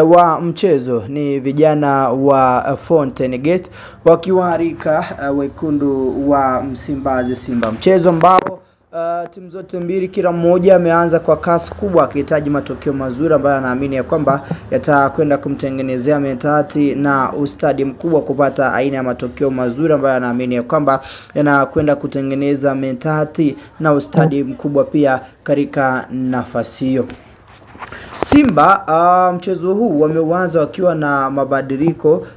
Wa mchezo ni vijana wa Fountain Gate wakiwa rika wekundu wa Msimbazi Simba, mchezo ambao timu zote mbili kila mmoja ameanza kwa kasi kubwa akihitaji matokeo mazuri ambayo anaamini ya kwamba yatakwenda kumtengenezea mentati na ustadi mkubwa kupata aina ya matokeo mazuri ambayo anaamini ya kwamba yanakwenda kutengeneza mentati na ustadi mkubwa pia katika nafasi hiyo. Simba mchezo huu wameuanza wakiwa na mabadiliko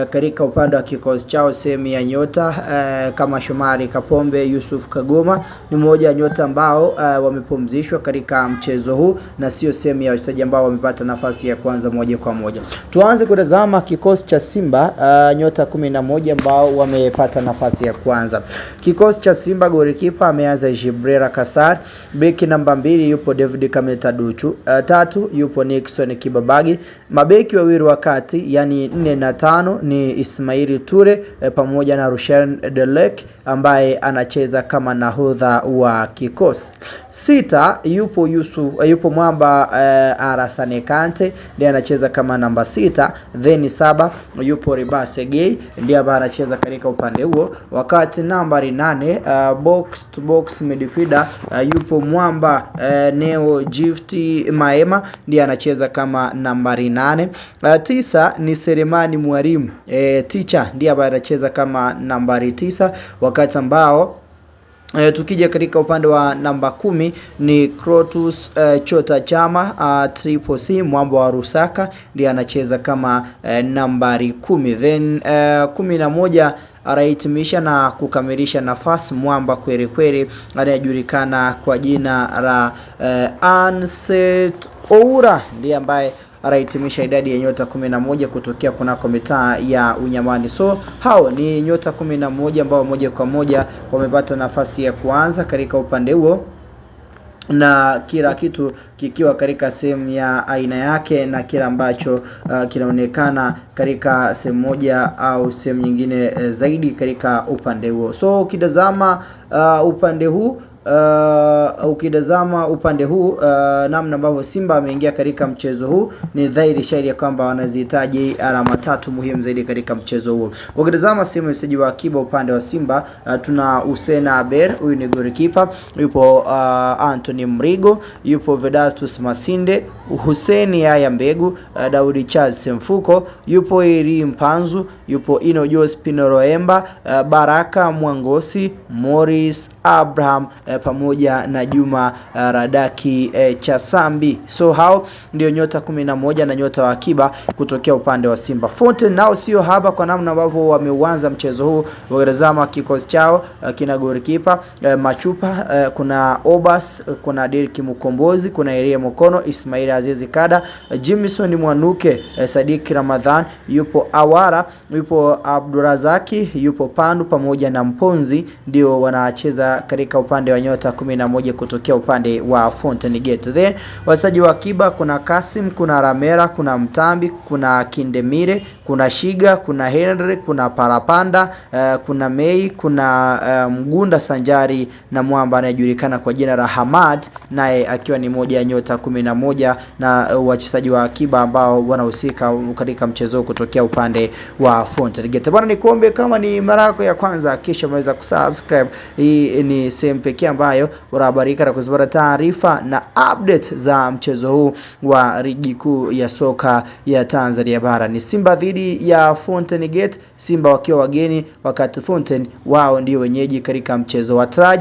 katika upande wa kikosi chao. Sehemu ya nyota kama Shomari Kapombe, Yusuf Kagoma ni mmoja nyota ambao wamepumzishwa katika mchezo huu na sio sehemu ya wachezaji ambao wamepata nafasi ya kwanza moja kwa moja. Tuanze kutazama kikosi cha Simba, nyota 11 ambao wamepata nafasi ya kwanza. Kikosi cha Simba, golikipa ameanza Jibrera Kasar, beki namba 2 yupo David Kameta Duchu, 3 yupo Nixon Kibabagi, mabeki wawili wakati yani 4 na 5 ni Ismail Ture pamoja na Rushan Delek ambaye anacheza kama nahodha wa kikosi. 6 yupo Mwamba Arasane Kante ndiye anacheza kama namba 6, then 7 yupo Ribase Gay ndiye ambaye anacheza katika upande huo, wakati nambari 8 box to box midfielder yupo Mwamba Neo Gifty Maema ndiye anacheza kama nambari 8. 9 ni Selemani Mwalimu teacher ndiye ambaye anacheza kama nambari 9, wakati ambao tukija katika upande wa namba 10 ni Crotus Chota Chama Triple C Mwamba wa Rusaka ndiye anacheza kama nambari 10. Then 11 anahitimisha na kukamilisha nafasi Mwamba kweli anayejulikana kwa jina la Anset Oura ndiye ambaye anahitimisha idadi ya nyota 11 kutokea kunako mitaa ya Unyamani. So hao ni nyota 11 ambao moja kwa moja wamepata nafasi ya kuanza katika upande huo, na kila kitu kikiwa katika sehemu ya aina yake na kila ambacho kinaonekana katika sehemu moja au sehemu nyingine zaidi katika upande huo. So ukitazama upande huu namna ambavyo Simba ameingia katika mchezo huu ni dhahiri shahiri kwamba wanazihitaji alama 3 muhimu zaidi katika mchezo huo. Ukitazama sehemu ya mchezaji wa akiba upande wa Simba, tuna Hussein Aber, huyu ni golikipa, yupo Anthony Mrigo, yupo Vedastus Masinde, Hussein Yaya Mbegu, Daudi Charles Semfuko, yupo Eri Mpanzu, yupo Ino Jose Pinoroemba, Baraka Mwangosi, Morris Abraham pamoja na Juma Radaki Chasambi. So hao ndio nyota 11 na nyota wa akiba kutokea upande wa Simba. Fountain nao sio haba kwa namna ambavyo wameuanza mchezo huu. Wakitazama kikosi chao, kina golikipa Machupa, kuna Obas, kuna Derek Mukombozi, kuna Elia Mokono, Ismail Azizi Kada, Jimison Mwanuke, Sadiki Ramadhan, yupo Awara, yupo Abdurazaki, yupo Pandu pamoja na Mponzi ndio wanacheza katika upande wa nyota 11 kutokea upande wa Fountain Gate. Then wachezaji wa akiba kuna Kasim, kuna Ramera, kuna Mtambi, kuna Kindemire, kuna Shiga, kuna Henry, kuna Parapanda, kuna Mei, kuna Mgunda Sanjari na Mwamba anayejulikana kwa jina la Hamad, naye akiwa ni moja ya nyota 11 na wachezaji wa akiba ambao wanahusika katika mchezo kutokea upande wa Fountain Gate. Bwana, nikuombe kama ni mara yako ya kwanza kisha umeweza kusubscribe. Hii ni sehemu pekee ambayo unahabarika na kuzipata taarifa na update za mchezo huu wa ligi kuu ya soka ya Tanzania bara. Ni Simba dhidi ya Fountain Gate, Simba wakiwa wageni wakati Fountain wao ndio wenyeji katika mchezo wa Traj.